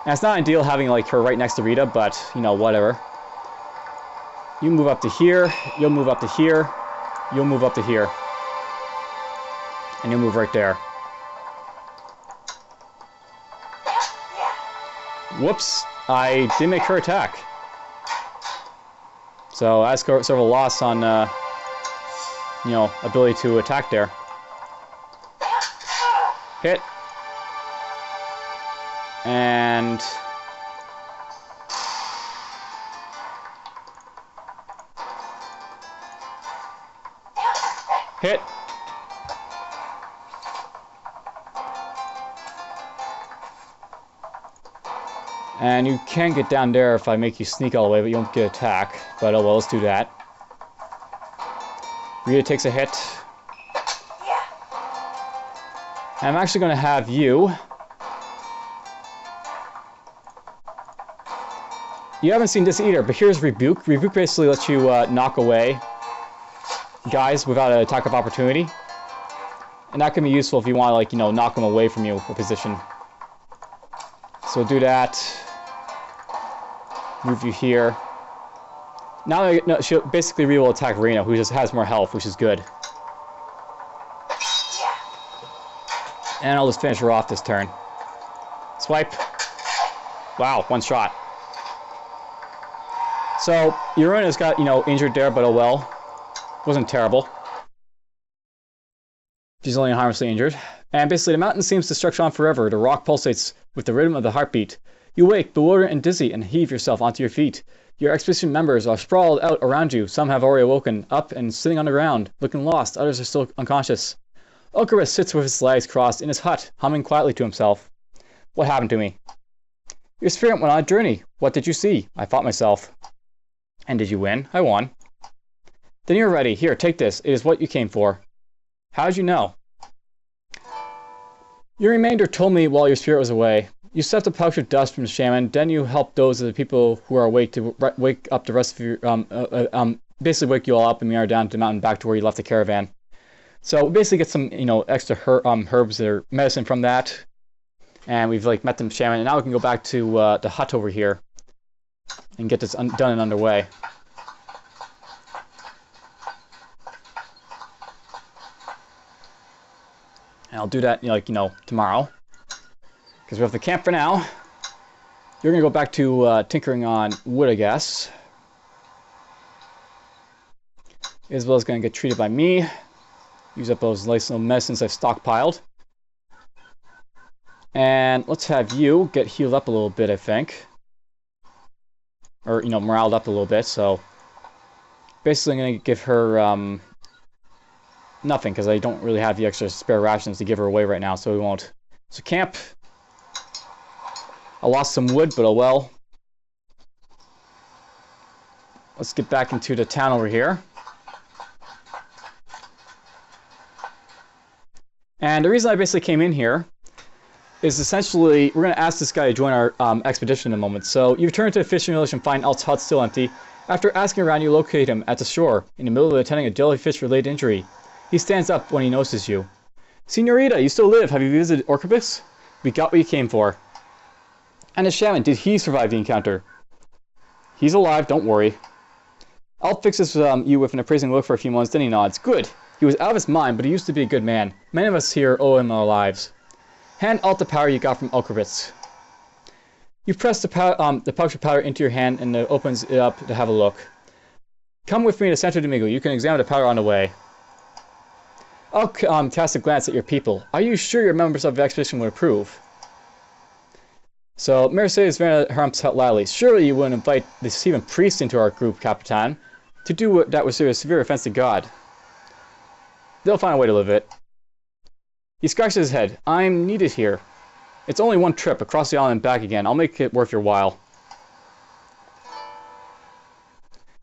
And it's not ideal having like her right next to Rita, but you know, whatever. You move up to here, you'll move up to here, you'll move up to here. And you'll move right there. Whoops, I didn't make her attack. So that's sort of a loss on, you know, ability to attack there. Hit. And hit. And you can get down there if I make you sneak all the way, but you won't get attack. But oh well, let's do that. Rita takes a hit. And I'm actually going to have you. You haven't seen this either, but here's Rebuke. Rebuke basically lets you knock away guys without an attack of opportunity. And that can be useful if you want to, like, you know, knock them away from you, a position. So do that. Move you here. Now no, she'll basically will attack Rena, who just has more health, which is good. And I'll just finish her off this turn. Swipe. Wow, one shot. So, Uranus got, you know, injured there, but oh well. Wasn't terrible. She's only harmlessly injured. And basically, the mountain seems to stretch on forever. The rock pulsates with the rhythm of the heartbeat. You wake, bewildered and dizzy, and heave yourself onto your feet. Your expedition members are sprawled out around you. Some have already awoken, up and sitting on the ground, looking lost. Others are still unconscious. Ocarus sits with his legs crossed in his hut, humming quietly to himself. What happened to me? Your spirit went on a journey. What did you see? I fought myself. And did you win? I won. Then you're ready. Here, take this. It is what you came for. How'd you know? Your remainder told me while your spirit was away. You set the pouch of dust from the shaman, then you help those of the people who are awake to wake up the rest of your, basically wake you all up and we are down to the mountain back to where you left the caravan. So we basically get some, extra herbs or medicine from that. And we've like met the shaman, and now we can go back to the hut over here and get this done and underway. And I'll do that, tomorrow. Because we have the camp for now. You're going to go back to tinkering on wood, I guess. Isabel's going to get treated by me. Use up those nice little medicines I've stockpiled. And let's have you get healed up a little bit, I think. Or, moraled up a little bit, so... Basically, I'm going to give her, nothing, because I don't really have the extra spare rations to give her away right now, so we won't. So camp. I lost some wood, but oh well. Let's get back into the town over here. And the reason I basically came in here is essentially, we're going to ask this guy to join our expedition in a moment. So you return to the fishing village and find Alt's hut still empty. After asking around, you locate him at the shore, in the middle of attending a jellyfish-related injury. He stands up when he notices you. Senorita, you still live. Have you visited Orcobus? We got what you came for. And the shaman, did he survive the encounter? He's alive, don't worry. Alt fixes you with an appraising look for a few moments, then he nods. Good. He was out of his mind, but he used to be a good man. Many of us here owe him our lives. Hand Alt the powder you got from Orcobus. You press the pouch of powder into your hand and it opens it up to have a look. Come with me to Santo Domingo. You can examine the powder on the way. I'll cast a glance at your people. Are you sure your members of the expedition would approve? So, Mercedes Vera Herms Lally, surely you wouldn't invite the Steven priest into our group, Capitan, to do that was a severe offense to God. They'll find a way to live it. He scratches his head. I'm needed here. It's only one trip across the island and back again. I'll make it worth your while.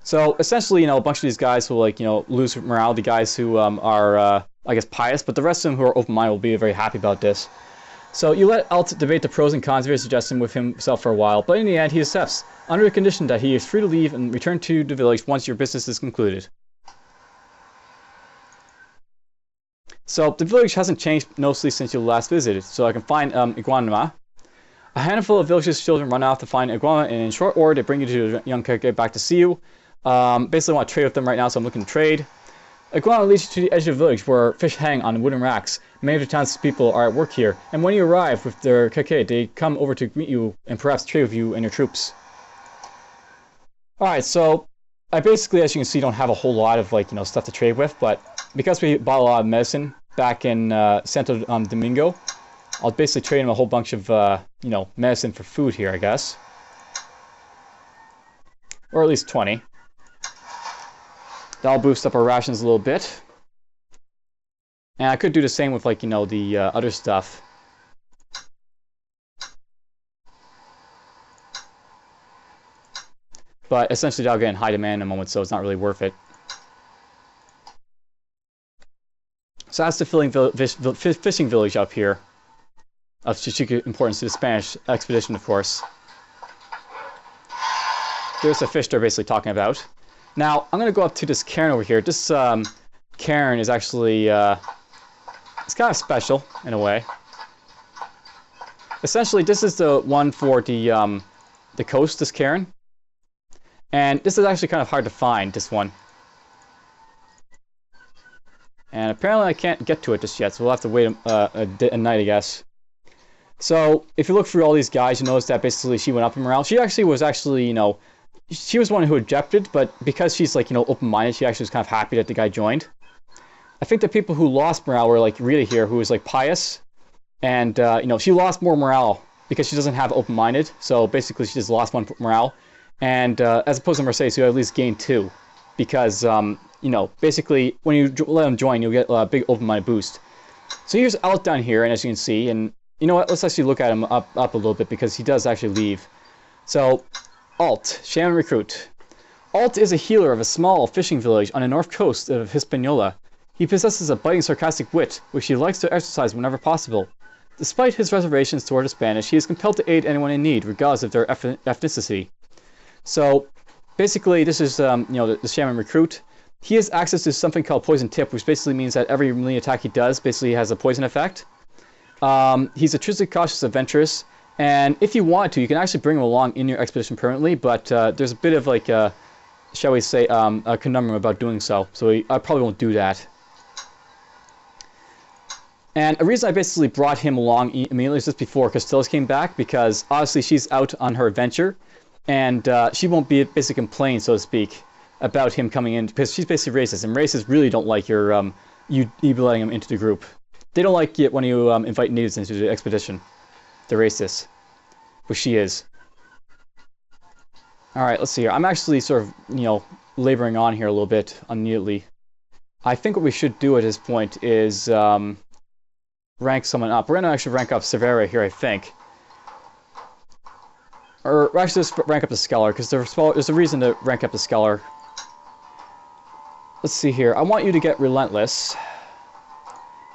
So, essentially, a bunch of these guys will, lose morale. The guys who are, I guess, pious, but the rest of them who are open-minded will be very happy about this. So, you let Alt debate the pros and cons of your suggestion with himself for a while, but in the end, he accepts, under the condition that he is free to leave and return to the village once your business is concluded. So, the village hasn't changed noticeably since you last visited, so I can find Iguanama. A handful of village's children run off to find Iguanama, and in short order, they bring you to the young kid back to see you. Basically, I want to trade with them right now, so I'm looking to trade. Iguanama leads you to the edge of the village where fish hang on wooden racks. Many of the townspeople are at work here, and when you arrive with their keke, they come over to greet you and perhaps trade with you and your troops. Alright, so I basically, as you can see, don't have a whole lot of stuff to trade with, but because we bought a lot of medicine back in Santo Domingo, I'll basically trade him a whole bunch of medicine for food here, I guess. Or at least 20. That'll boost up our rations a little bit. And I could do the same with, the other stuff. But essentially that'll get in high demand in a moment, so it's not really worth it. So that's the fishing village up here. Of strategic importance to the Spanish expedition, of course. There's the fish they're basically talking about. Now, I'm going to go up to this cairn over here. This cairn is actually, it's kind of special, in a way. Essentially, this is the one for the coast, this cairn. And this is actually kind of hard to find, this one. And apparently I can't get to it just yet, so we'll have to wait a night, I guess. So, if you look through all these guys, you notice that basically she went up in morale. She actually was she was one who objected, but because she's open-minded, she actually was kind of happy that the guy joined. I think the people who lost morale were Rita here, who was pious, and she lost more morale because she doesn't have open-minded. So basically, she just lost 1 morale, and as opposed to Mercedes, who at least gained 2, because basically when you let them join, you'll get a big open-minded boost. So here's Alt down here, and as you can see, and you know what? Let's actually look at him up a little bit because he does actually leave. So. Alt, Shaman Recruit. Alt is a healer of a small fishing village on the north coast of Hispaniola. He possesses a biting, sarcastic wit, which he likes to exercise whenever possible. Despite his reservations toward the Spanish, he is compelled to aid anyone in need, regardless of their ethnicity. So, basically, this is the shaman recruit. He has access to something called Poison Tip, which basically means that every melee attack he does basically has a poison effect. He's intrinsically cautious, adventurous, and if you want to, you can actually bring him along in your expedition permanently, but there's a bit of like a, shall we say, a conundrum about doing so, so I probably won't do that. And a reason I basically brought him along immediately just before Castells came back, because obviously she's out on her adventure, and she won't be basically complain, so to speak, about him coming in, because she's basically racist, and racists really don't like your you letting them into the group. They don't like it when you invite natives into the expedition. They're racist, which she is. All right, let's see here. I'm actually sort of laboring on here a little bit immediately. I think what we should do at this point is rank someone up. We're going to actually rank up Severa here, I think. Or actually, just rank up the Scholar, because there's a reason to rank up the Scholar. Let's see here. I want you to get Relentless.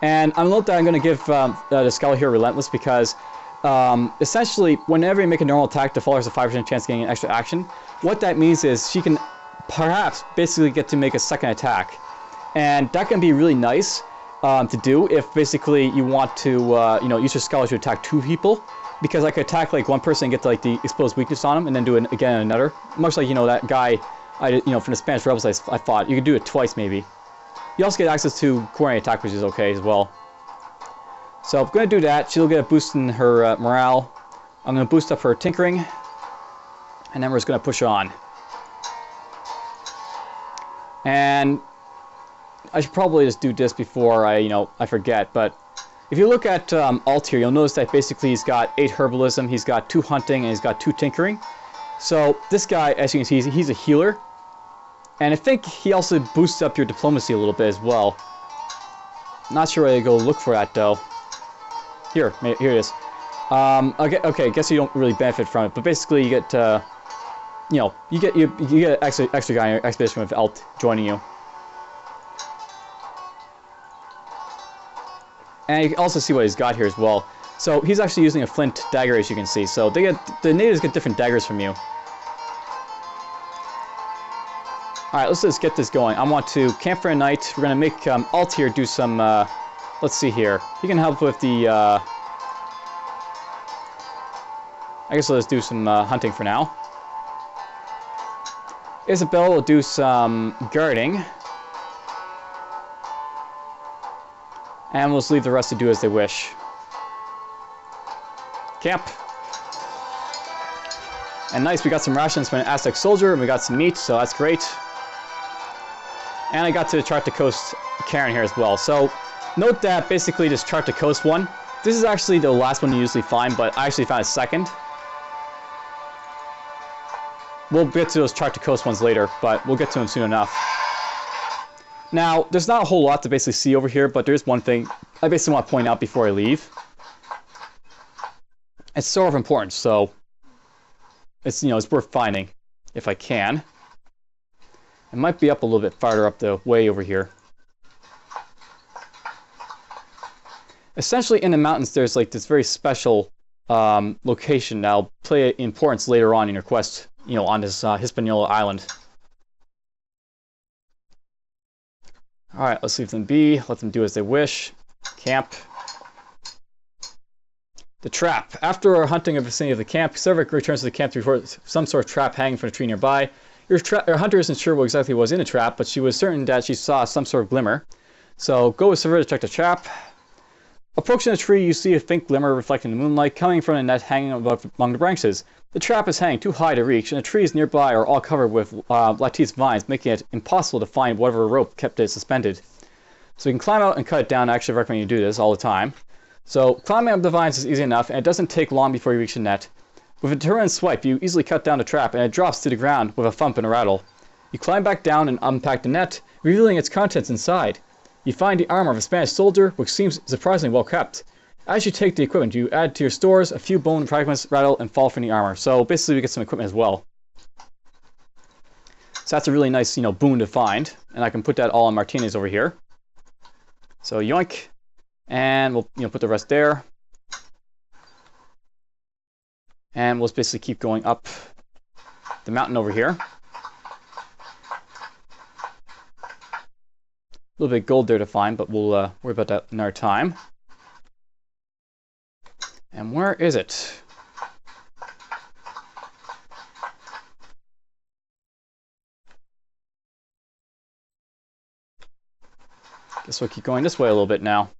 And I'm going to give the Scholar here Relentless because essentially, whenever you make a normal attack, the Faller has a 5% chance of getting an extra action. What that means is she can perhaps basically get to make a second attack. And that can be really nice to do if basically you want to use your Scholar to attack 2 people, because I could attack like one person and get like the exposed weakness on him, and then do it again on another. Much like that guy from the Spanish rebels I fought. You could do it twice maybe. You also get access to coordinated attack, which is okay as well. So I'm going to do that. She'll get a boost in her morale. I'm going to boost up her tinkering, and then we're just going to push on. And I should probably just do this before I forget, but if you look at Alt here, you'll notice that basically he's got 8 herbalism, he's got 2 hunting, and he's got 2 tinkering. So this guy, as you can see, he's a healer, and I think he also boosts up your diplomacy a little bit as well. Not sure where to go look for that though. Here it is. Okay, I guess you don't really benefit from it, but basically you get you get an extra guy in your expedition with Alt joining you. And you can also see what he's got here as well. So he's actually using a flint dagger, as you can see. So the natives get different daggers from you. Alright, let's just get this going. I want to camp for a night. We're going to make Alt here do some, let's see here. He can help with the, I guess let's do some hunting for now. Isabel will do some guarding. And we'll just leave the rest to do as they wish. Camp. And nice, we got some rations from an Aztec soldier, and we got some meat, so that's great. And I got to chart the coast Karen here as well. So note that basically this chart the coast one, this is actually the last one you usually find, but I actually found a second. We'll get to those chart the coast ones later, but we'll get to them soon enough. Now, there's not a whole lot to basically see over here, but there's one thing I basically want to point out before I leave. It's sort of important, so it's it's worth finding if I can. It might be up a little bit farther up the way over here. Essentially, in the mountains, there's like this very special location that'll play importance later on in your quest, on this Hispaniola island. Alright, let's leave them be. Let them do as they wish. Camp. The trap. After our hunting of the vicinity of the camp, Severick returns to the camp to report some sort of trap hanging from a tree nearby. Your hunter isn't sure what exactly was in the trap, but she was certain that she saw some sort of glimmer. So go with Severick to check the trap. Approaching the tree, you see a faint glimmer reflecting the moonlight coming from a net hanging above among the branches. The trap is hanging too high to reach, and the trees nearby are all covered with lattice vines, making it impossible to find whatever rope kept it suspended. So you can climb out and cut it down. I actually recommend you do this all the time. So climbing up the vines is easy enough, and it doesn't take long before you reach the net. With a turn and swipe, you easily cut down the trap, and it drops to the ground with a thump and a rattle. You climb back down and unpack the net, revealing its contents inside. You find the armor of a Spanish soldier, which seems surprisingly well kept. As you take the equipment, you add to your stores a few bone fragments, rattle, and fall from the armor. So basically we get some equipment as well. So that's a really nice, you know, boon to find. And I can put that all on Martinez over here. So yoink. And we'll, you know, put the rest there. And we'll just basically keep going up the mountain over here. A little bit of gold there to find, but we'll worry about that another time. And where is it? Guess we'll keep going this way a little bit now.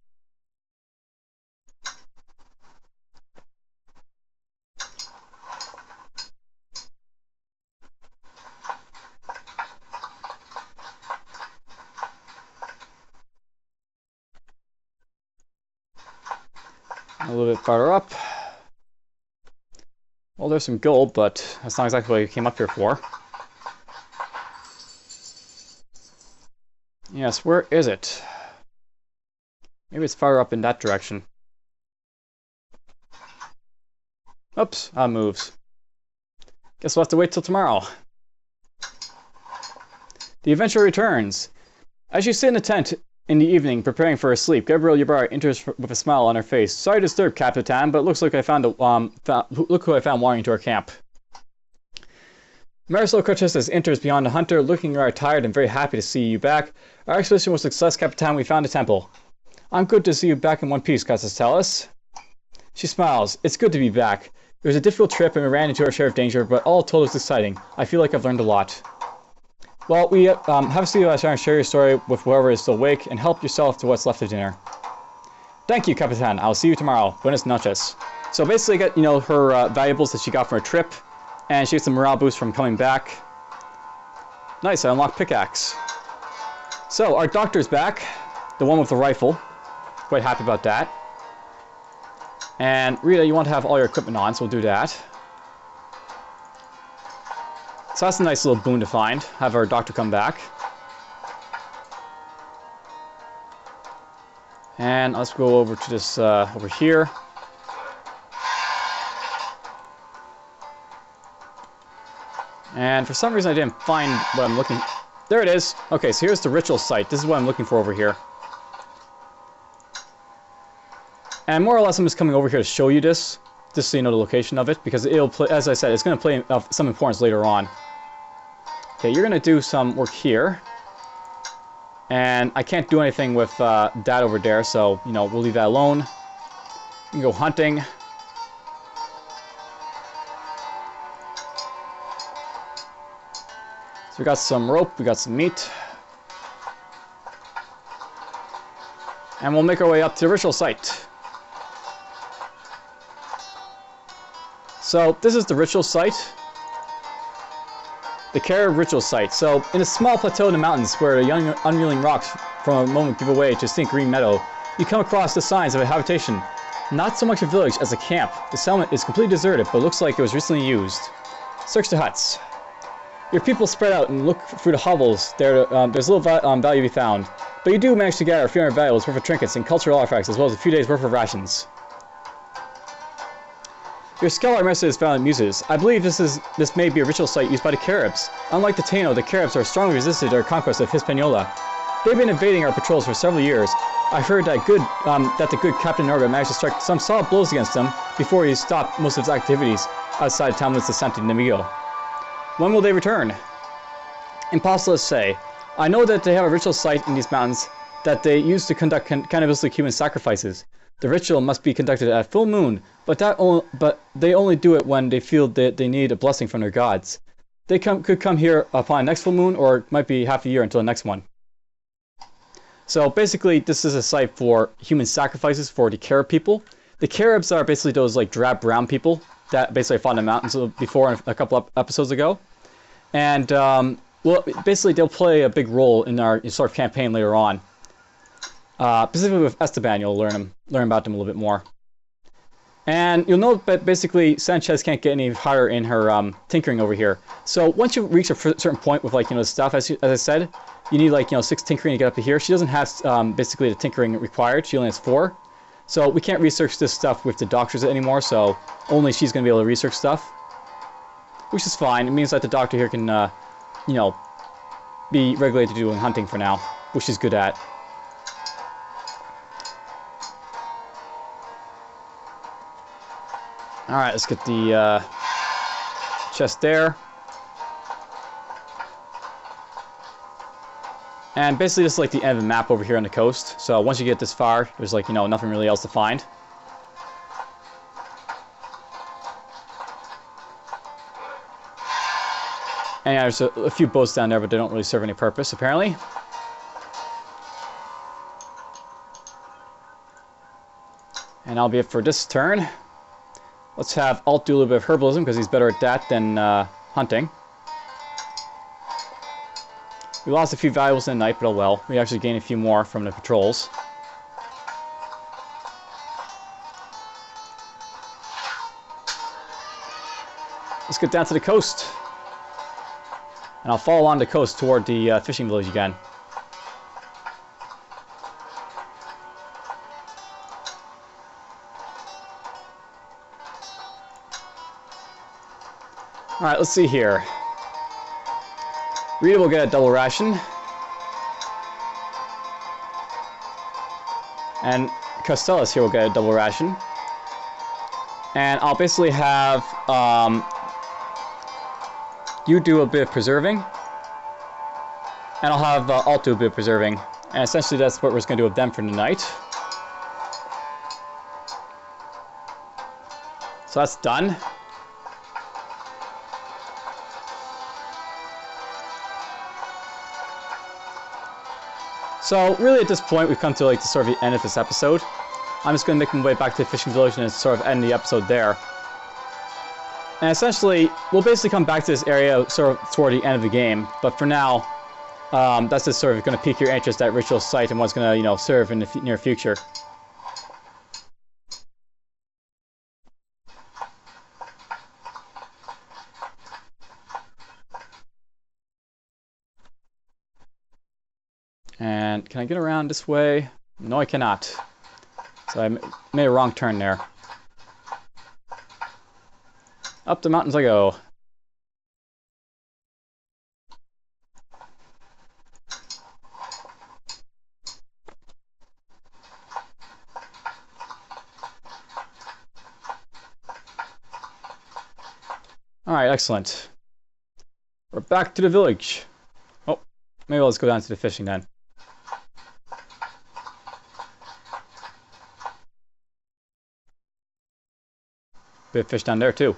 A little bit farther up. Well, there's some gold, but that's not exactly what I came up here for. Yes, where is it? Maybe it's farther up in that direction. Oops, moves. Guess we'll have to wait till tomorrow. The adventure returns. As you sit in the tent in the evening, preparing for a sleep, Gabrielle Ybarra enters with a smile on her face. Sorry to disturb, Capitan, but it looks like I found look who I found wandering into our camp. Marisol Cortez enters beyond the hunter, looking rather tired and very happy to see you back. Our expedition was a success, Capitan. We found a temple. I'm good to see you back in one piece, Castellas. She smiles. It's good to be back. It was a difficult trip and we ran into our share of danger, but all told it was exciting. I feel like I've learned a lot. Well, we have to see you and share your story with whoever is still awake and help yourself to what's left of dinner. Thank you, Capitan. I'll see you tomorrow. Buenas noches. So basically, I got, you know, her valuables that she got from her trip, and she gets some morale boost from coming back. Nice, I unlocked pickaxe. So our doctor's back, the one with the rifle. Quite happy about that. And Rita, you want to have all your equipment on, so we'll do that. So that's a nice little boon to find, have our doctor come back. And let's go over to this, over here. And for some reason I didn't find what I'm looking... There it is! Okay, so here's the ritual site. This is what I'm looking for over here. And more or less I'm just coming over here to show you this, just so you know the location of it, because it'll play, as I said, it's going to play some importance later on. Okay, you're going to do some work here. And I can't do anything with that over there, so, you know, we'll leave that alone. You can go hunting. So we got some rope, we got some meat. And we'll make our way up to the ritual site. So this is the ritual site. The Carib ritual site. So in a small plateau in the mountains where the young unreeling rocks from a moment give way to a distinct green meadow, you come across the signs of a habitation. Not so much a village as a camp. The settlement is completely deserted, but looks like it was recently used. Search the huts. Your people spread out and look through the hovels. There's little value to be found, but you do manage to gather a few hundred valuables worth of trinkets and cultural artifacts, as well as a few days' worth of rations. Your scholar message is found in Muses. I believe this may be a ritual site used by the Caribs. Unlike the Taino, the Caribs are strongly resisted their conquest of Hispaniola. They've been invading our patrols for several years. I heard that the good Captain Norga managed to strike some solid blows against them before he stopped most of his activities outside town limits of Santo Domingo. When will they return? Impossible to say. I know that they have a ritual site in these mountains that they use to conduct cannibalistic human sacrifices. The ritual must be conducted at full moon, but they only do it when they feel that they need a blessing from their gods. They could come here upon next full moon, or it might be half a year until the next one. So basically, this is a site for human sacrifices for the Carib people. The Caribs are basically those like drab brown people that basically fought in the mountains before a couple of episodes ago. And well, basically they'll play a big role in our sort of campaign later on. Specifically with Esteban, you'll learn about them a little bit more. And you'll note that basically Sanchez can't get any higher in her tinkering over here. So once you reach a certain point with, like, you know, stuff, as I said, you need, like, you know, 6 tinkering to get up to here. She doesn't have basically the tinkering required. She only has 4. So we can't research this stuff with the doctors anymore, so only she's going to be able to research stuff. Which is fine. It means that the doctor here can, you know, be regulated to doing hunting for now, which she's good at. Alright, let's get the chest there. And basically this is like the end of the map over here on the coast. So once you get this far, there's like, you know, nothing really else to find. And yeah, there's a few boats down there, but they don't really serve any purpose, apparently. And that'll be it for this turn. Let's have Alt do a little bit of herbalism, because he's better at that than hunting. We lost a few valuables in the night, but oh well. We actually gained a few more from the patrols. Let's get down to the coast. And I'll follow along the coast toward the fishing village again. Alright, let's see here. Rita will get a double ration. And Costellus here will get a double ration. And I'll basically have you do a bit of preserving. And I'll have Alt do a bit of preserving. And essentially that's what we're just going to do with them for tonight. So that's done. So really at this point we've come to like the sort of the end of this episode. I'm just going to make my way back to the fishing village and sort of end the episode there. And essentially we'll basically come back to this area sort of toward the end of the game. But for now, that's just sort of going to pique your interest at Ritual Site and what's going to, you know, serve in the near future. And can I get around this way? No, I cannot. So I made a wrong turn there. Up the mountains I go. Alright, excellent. We're back to the village. Oh, maybe let's go down to the fishing then. Bit of fish down there too.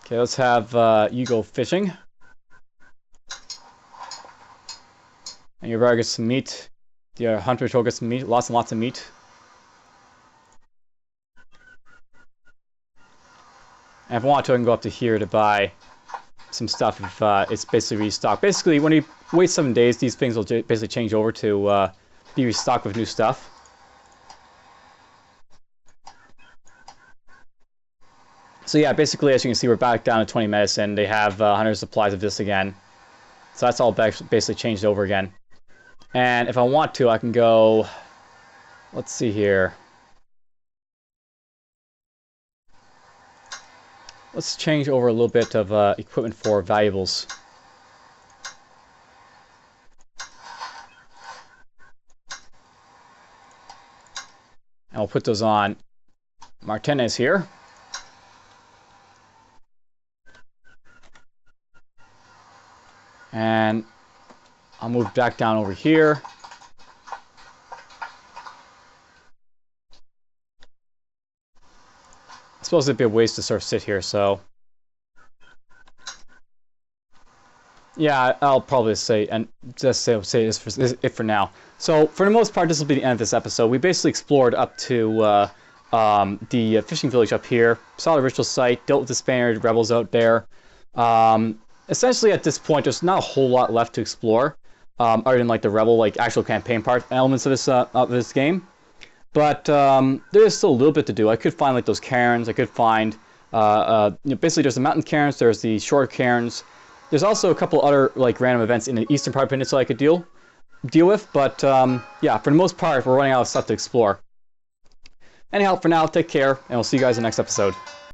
Okay, let's have you go fishing. And your bear gets some meat. The hunter patrol gets some meat, lots and lots of meat. And if I want to, I can go up to here to buy some stuff if it's basically restocked. Basically, when you wait 7 days, these things will basically change over to be restocked with new stuff. So yeah, basically, as you can see, we're back down to 20 medicine. They have 100 supplies of this again. So that's all basically changed over again. And if I want to, I can go... Let's see here. Let's change over a little bit of equipment for valuables. And we'll put those on Martinez here. And I'll move back down over here. I suppose it'd be a waste to sort of sit here, so... Yeah, I'll probably say, and just say this for now. So, for the most part, this will be the end of this episode. We basically explored up to the fishing village up here, saw the ritual site, dealt with the Spaniard rebels out there. Essentially, at this point, there's not a whole lot left to explore, other than like the rebel, like actual campaign part elements of this game. But there is still a little bit to do. I could find like those cairns. I could find, basically, there's the mountain cairns. There's the shore cairns. There's also a couple other like random events in the eastern part of the peninsula I could deal with. But yeah, for the most part, we're running out of stuff to explore. Anyhow, for now, take care, and we'll see you guys in the next episode.